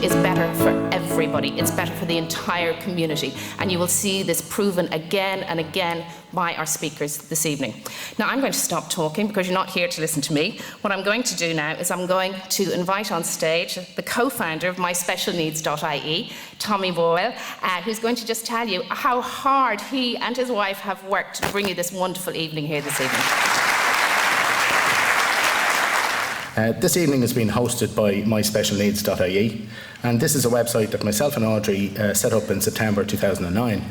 is better for everybody. It's better for the entire community. And you will see this proven again and again by our speakers this evening. Now, I'm going to stop talking because you're not here to listen to me. What I'm going to do now is I'm going to invite on stage the co-founder of MySpecialNeeds.ie, Tommy Boyle, who's going to just tell you how hard he and his wife have worked to bring you this wonderful evening here this evening. This evening has been hosted by MySpecialNeeds.ie, and this is a website that myself and Audrey set up in September 2009.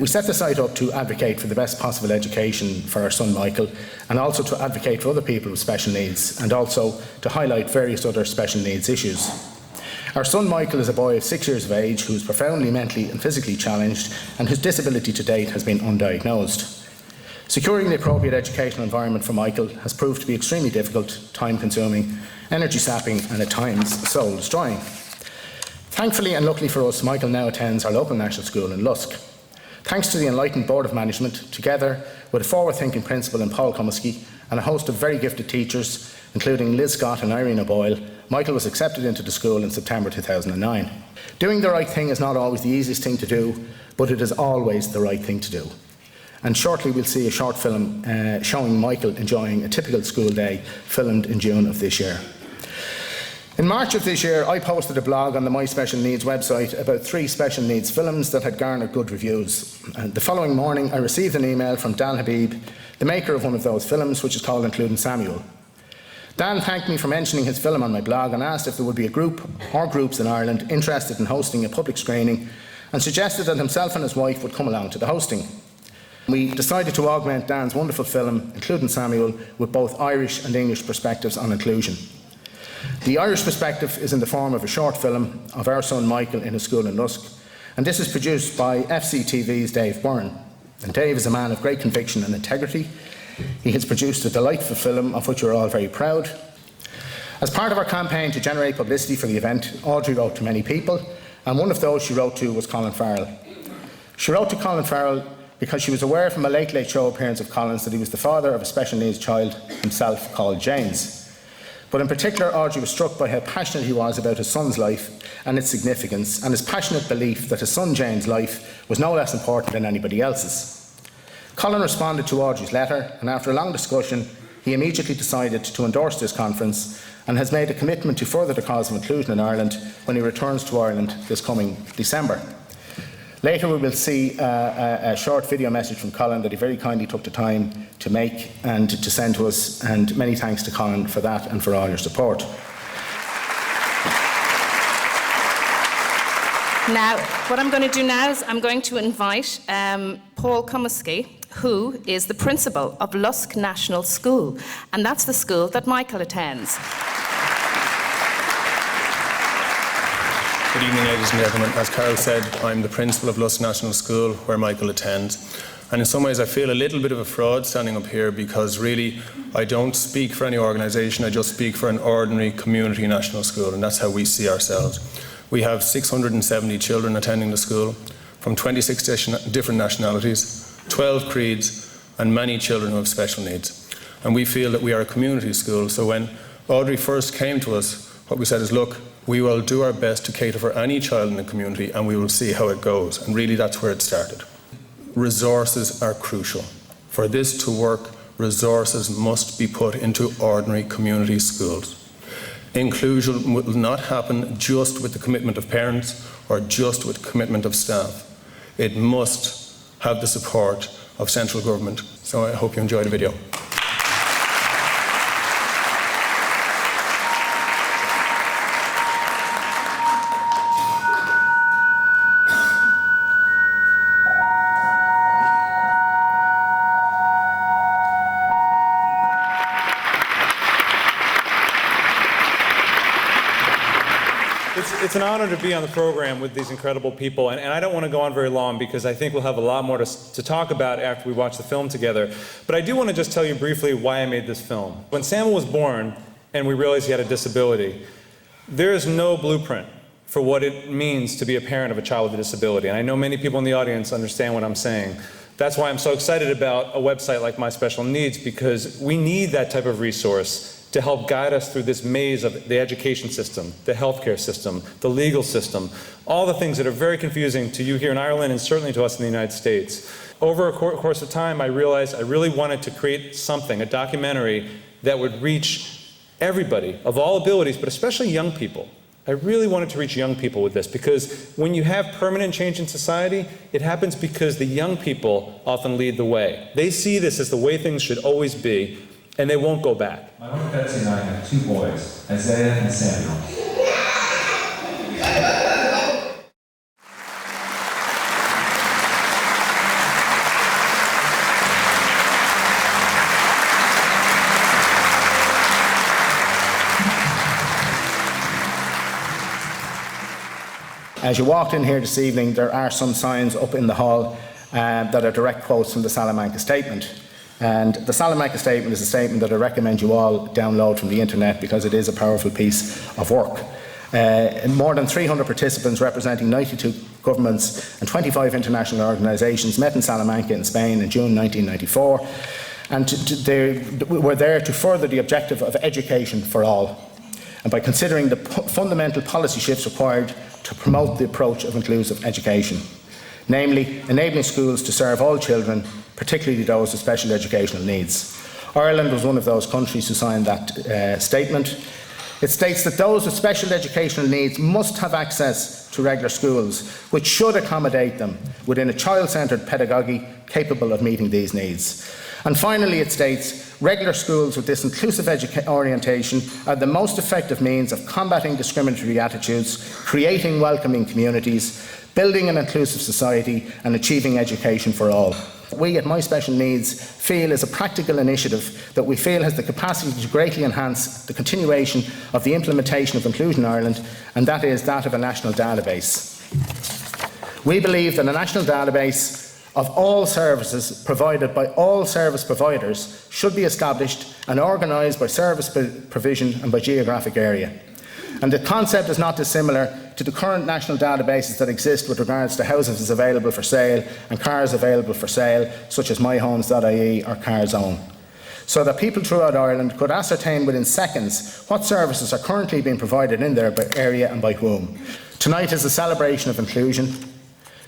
We set the site up to advocate for the best possible education for our son Michael, and also to advocate for other people with special needs, and also to highlight various other special needs issues. Our son Michael is a boy of 6 years of age who is profoundly mentally and physically challenged, and whose disability to date has been undiagnosed. Securing the appropriate educational environment for Michael has proved to be extremely difficult, time-consuming, energy-sapping, and at times soul-destroying. Thankfully and luckily for us, Michael now attends our local national school in Lusk. Thanks to the enlightened Board of Management, together with a forward-thinking principal in Paul Comiskey and a host of very gifted teachers, including Liz Scott and Irene O'Boyle, Michael was accepted into the school in September 2009. Doing the right thing is not always the easiest thing to do, but it is always the right thing to do. And shortly we'll see a short film showing Michael enjoying a typical school day, filmed in June of this year. In March of this year, I posted a blog on the My Special Needs website about 3 special needs films that had garnered good reviews. And the following morning, I received an email from Dan Habib, the maker of one of those films, which is called Including Samuel. Dan thanked me for mentioning his film on my blog and asked if there would be a group or groups in Ireland interested in hosting a public screening, and suggested that himself and his wife would come along to the hosting. We decided to augment Dan's wonderful film, Including Samuel, with both Irish and English perspectives on inclusion. The Irish perspective is in the form of a short film of our son Michael in his school in Lusk, and this is produced by FCTV's Dave Byrne. And Dave is a man of great conviction and integrity. He has produced a delightful film of which we're all very proud. As part of our campaign to generate publicity for the event, Audrey wrote to many people, and one of those she wrote to was Colin Farrell. She wrote to Colin Farrell because she was aware from a Late Late Show appearance of Colin's that he was the father of a special needs child himself called James. But in particular, Audrey was struck by how passionate he was about his son's life and its significance, and his passionate belief that his son James' life was no less important than anybody else's. Colin responded to Audrey's letter, and after a long discussion, he immediately decided to endorse this conference and has made a commitment to further the cause of inclusion in Ireland when he returns to Ireland this coming December. Later we will see a short video message from Colin that he very kindly took the time to make and to send to us, and many thanks to Colin for that and for all your support. Now, what I'm going to do now is I'm going to invite Paul Comiskey, who is the principal of Lusk National School, and that's the school that Michael attends. Good evening, ladies and gentlemen. As Carol said, I'm the principal of Lusk National School, where Michael attends. And in some ways I feel a little bit of a fraud standing up here, because really I don't speak for any organisation, I just speak for an ordinary community national school, and that's how we see ourselves. We have 670 children attending the school from 26 different nationalities, 12 creeds, and many children who have special needs. And we feel that we are a community school, so when Audrey first came to us, what we said is, look, we will do our best to cater for any child in the community, and we will see how it goes. And really that's where it started. Resources are crucial. For this to work, resources must be put into ordinary community schools. Inclusion will not happen just with the commitment of parents or just with the commitment of staff. It must have the support of central government. So I hope you enjoy the video. It's an honor to be on the program with these incredible people, and I don't want to go on very long because I think we'll have a lot more to talk about after we watch the film together. But I do want to just tell you briefly why I made this film. When Samuel was born and we realized he had a disability, there is no blueprint for what it means to be a parent of a child with a disability. And I know many people in the audience understand what I'm saying. That's why I'm so excited about a website like My Special Needs, because we need that type of resource to help guide us through this maze of the education system, the healthcare system, the legal system, all the things that are very confusing to you here in Ireland and certainly to us in the United States. Over a course of time, I realized I really wanted to create something, a documentary that would reach everybody of all abilities, but especially young people. I really wanted to reach young people with this, because when you have permanent change in society, it happens because the young people often lead the way. They see this as the way things should always be, and they won't go back. My wife Betsy and I have 2 boys, Isaiah and Samuel. As you walked in here this evening, there are some signs up in the hall that are direct quotes from the Salamanca Statement. And the Salamanca Statement is a statement that I recommend you all download from the internet, because it is a powerful piece of work. More than 300 participants representing 92 governments and 25 international organisations met in Salamanca in Spain in June 1994, and they were there to further the objective of education for all, and by considering the fundamental policy shifts required to promote the approach of inclusive education, namely enabling schools to serve all children, particularly those with special educational needs. Ireland was one of those countries who signed that statement. It states that those with special educational needs must have access to regular schools, which should accommodate them within a child-centred pedagogy capable of meeting these needs. And finally, it states, regular schools with this inclusive orientation are the most effective means of combating discriminatory attitudes, creating welcoming communities, building an inclusive society, and achieving education for all. We at My Special Needs feel is a practical initiative that we feel has the capacity to greatly enhance the continuation of the implementation of Inclusion Ireland, and that is that of a national database. We believe that a national database of all services provided by all service providers should be established and organised by service provision and by geographic area. And the concept is not dissimilar to the current national databases that exist with regards to houses available for sale and cars available for sale, such as myhomes.ie or CarZone, so that people throughout Ireland could ascertain within seconds what services are currently being provided in their area and by whom. Tonight is a celebration of inclusion.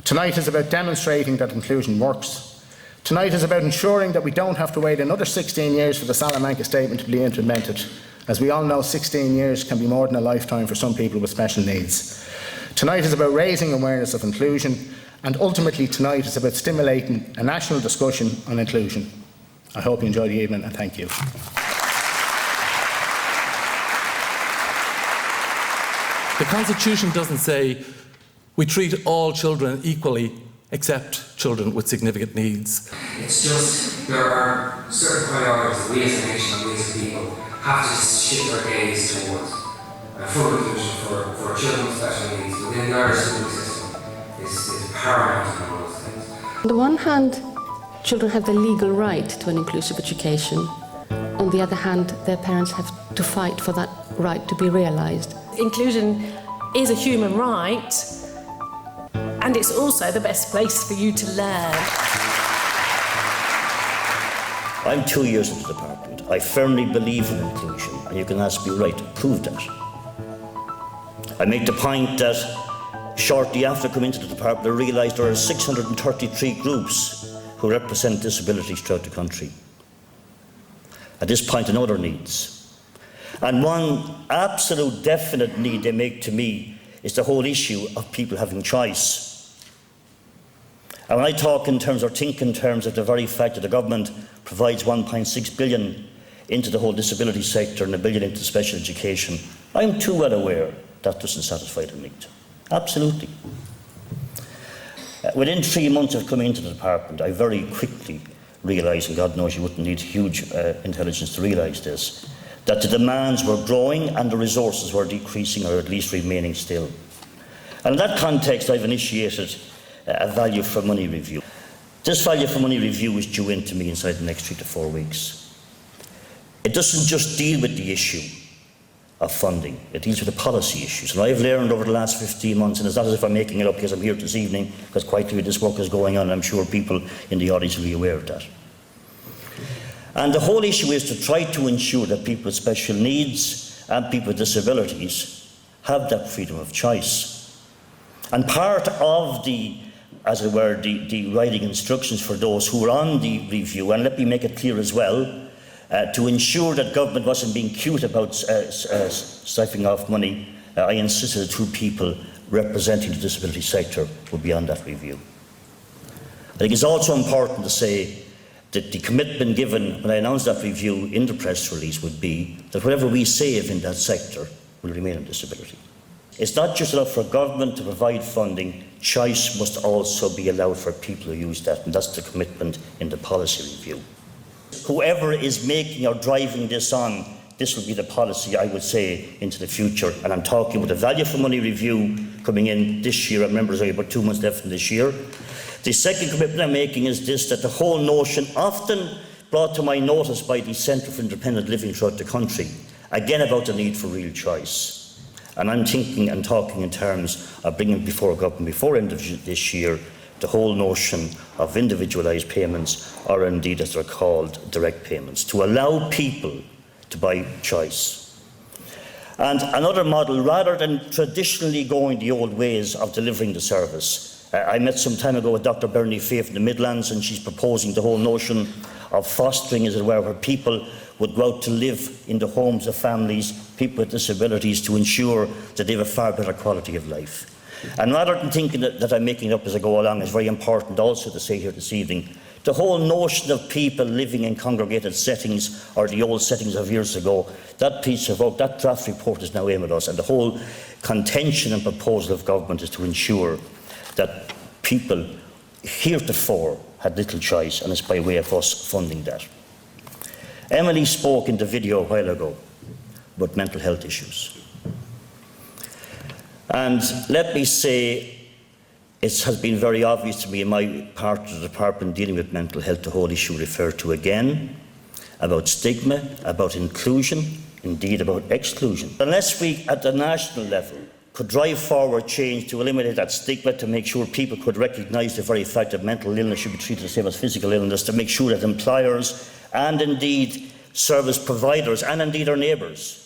Tonight is about demonstrating that inclusion works. Tonight is about ensuring that we don't have to wait another 16 years for the Salamanca Statement to be implemented. As we all know, 16 years can be more than a lifetime for some people with special needs. Tonight is about raising awareness of inclusion, and ultimately tonight is about stimulating a national discussion on inclusion. I hope you enjoy the evening, and thank you. The Constitution doesn't say we treat all children equally except children with significant needs. It's just there are certain priorities that we as a nation and we as a people have to shift our gaze towards. Full inclusion for children with special needs within the Irish school system is paramount in all those things. On the one hand, children have the legal right to an inclusive education. On the other hand, their parents have to fight for that right to be realised. Inclusion is a human right, and it's also the best place for you to learn. I'm 2 years into the department. I firmly believe in inclusion, and you can ask me right to prove that. I make the point that shortly after coming into the department, I realised there are 633 groups who represent disabilities throughout the country. At this point, I know their needs. And one absolute definite need they make to me is the whole issue of people having choice. And when I talk in terms, or think in terms of the very fact that the government provides 1.6 billion into the whole disability sector and $1 billion into special education, I'm too well aware that doesn't satisfy the need. Absolutely. Within 3 months of coming into the department, I very quickly realised, and God knows you wouldn't need huge intelligence to realise this, that the demands were growing and the resources were decreasing, or at least remaining still. And in that context, I've initiated a value for money review. This value for money review is due in to me inside the next 3 to 4 weeks. It doesn't just deal with the issue of funding, it deals with the policy issues. And I've learned over the last 15 months, and it's not as if I'm making it up because I'm here this evening, because quite clearly this work is going on, and I'm sure people in the audience will be aware of that. And the whole issue is to try to ensure that people with special needs and people with disabilities have that freedom of choice. And part of the, as it were, the writing instructions for those who were on the review, and let me make it clear as well, to ensure that government wasn't being cute about siphoning off money, I insisted that 2 people representing the disability sector would be on that review. I think it's also important to say that the commitment given when I announced that review in the press release would be that whatever we save in that sector will remain on disability. It's not just enough for government to provide funding, choice must also be allowed for people who use that, and that's the commitment in the policy review. Whoever is making or driving this on, this will be the policy, I would say, into the future. And I'm talking about the value for money review coming in this year. I remember there's only about 2 months left in this year. The second commitment I'm making is this, that the whole notion, often brought to my notice by the Centre for Independent Living throughout the country, again about the need for real choice. And I'm thinking and talking in terms of bringing before government before end of this year the whole notion of individualised payments, or indeed as they're called, direct payments, to allow people to buy choice. And another model, rather than traditionally going the old ways of delivering the service. I met some time ago with Dr. Bernie Fay from the Midlands, and she's proposing the whole notion of fostering, as it were, where people would go out to live in the homes of families, people with disabilities, to ensure that they have a far better quality of life. And rather than thinking that I'm making it up as I go along, it's very important also to say here this evening, the whole notion of people living in congregated settings, or the old settings of years ago, that piece of work, that draft report is now aimed at us, and the whole contention and proposal of government is to ensure that people heretofore had little choice, and it's by way of us funding that. Emily spoke in the video a while ago about mental health issues. And let me say, it has been very obvious to me in my part of the department dealing with mental health, the whole issue referred to again, about stigma, about inclusion, indeed about exclusion. Unless we, at the national level, could drive forward change to eliminate that stigma, to make sure people could recognise the very fact that mental illness should be treated the same as physical illness, to make sure that employers and indeed service providers and indeed our neighbours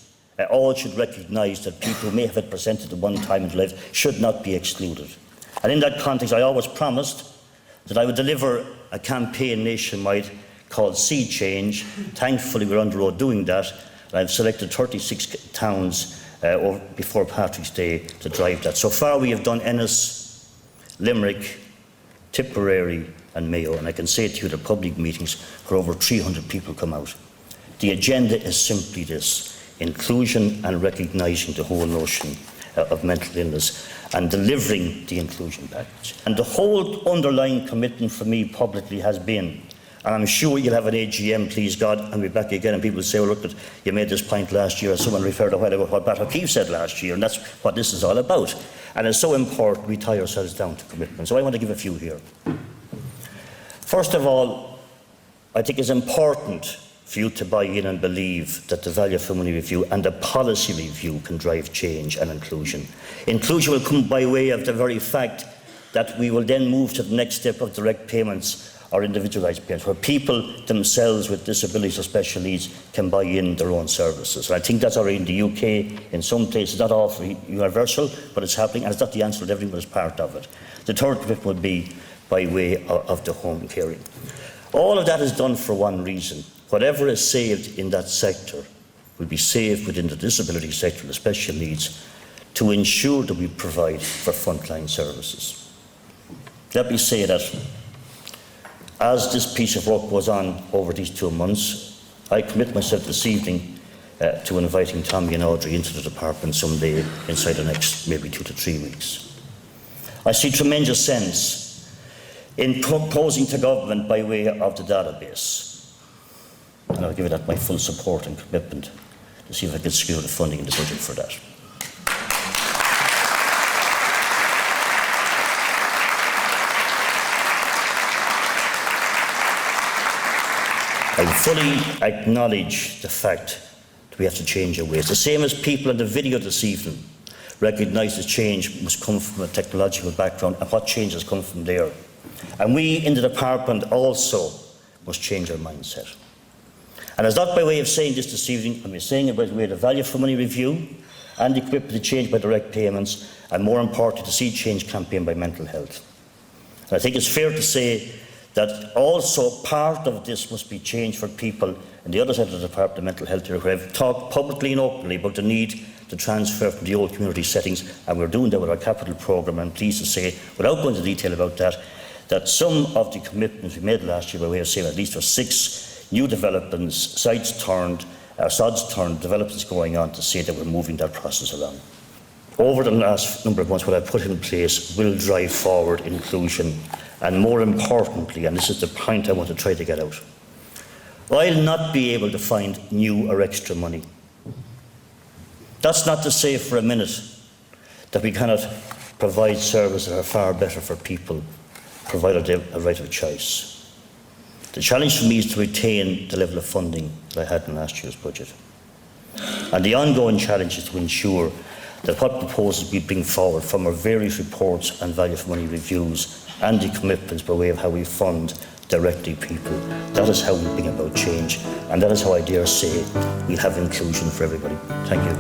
all should recognise that people who may have it presented at one time in life should not be excluded. And in that context, I always promised that I would deliver a campaign nationwide called Sea Change. Thankfully, we're on the road doing that. And I've selected 36 towns before Patrick's Day to drive that. So far, we have done Ennis, Limerick, Tipperary and Mayo. And I can say to you, the public meetings where over 300 people come out. The agenda is simply this: inclusion and recognising the whole notion of mental illness and delivering the inclusion package. And the whole underlying commitment for me publicly has been, and I'm sure you'll have an AGM, please God, and be back again, and people will say, well, look, you made this point last year, as someone referred a while ago what Pat O'Keefe said last year, and that's what this is all about. And it's so important we tie ourselves down to commitment. So I want to give a few here. First of all, I think it's important for you to buy in and believe that the value for money review and the policy review can drive change and inclusion. Inclusion will come by way of the very fact that we will then move to the next step of direct payments or individualised payments, where people themselves with disabilities or special needs can buy in their own services. And I think that's already in the UK, in some places, not all universal, but it's happening, and it's not the answer that everyone is part of it. The third commitment would be by way of the home caring. All of that is done for one reason. Whatever is saved in that sector will be saved within the disability sector, the special needs, to ensure that we provide for frontline services. Let me say that as this piece of work goes on over these 2 months, I commit myself this evening to inviting Tommy and Audrey into the department someday inside the next maybe 2 to 3 weeks. I see tremendous sense in proposing to government by way of the database. And I'll give that my full support and commitment to see if I can secure the funding in the budget for that. I fully acknowledge the fact that we have to change our ways. The same as people in the video this evening recognise that change must come from a technological background, and what change has come from there. And we in the department also must change our mindset. And it's not by way of saying this evening, I'm saying it by way of the value for money review and the commitment to change by direct payments, and more importantly, the Sea Change campaign by mental health. And I think it's fair to say that also part of this must be changed for people in the other side of the Department of Mental Health, who have talked publicly and openly about the need to transfer from the old community settings, and we're doing that with our capital programme. I'm pleased to say, without going into detail about that, that some of the commitments we made last year by way of saying at least for 6 new developments, sites turned, sods turned, developments going on, to say that we're moving that process along. Over the last number of months, what I've put in place will drive forward inclusion, and more importantly, and this is the point I want to try to get out, I'll not be able to find new or extra money. That's not to say for a minute that we cannot provide services that are far better for people, provided they have a right of choice. The challenge for me is to retain the level of funding that I had in last year's budget. And the ongoing challenge is to ensure that what proposals we bring forward from our various reports and value for money reviews and the commitments by way of how we fund directly people, that is how we bring about change, and that is how I dare say we'll have inclusion for everybody. Thank you.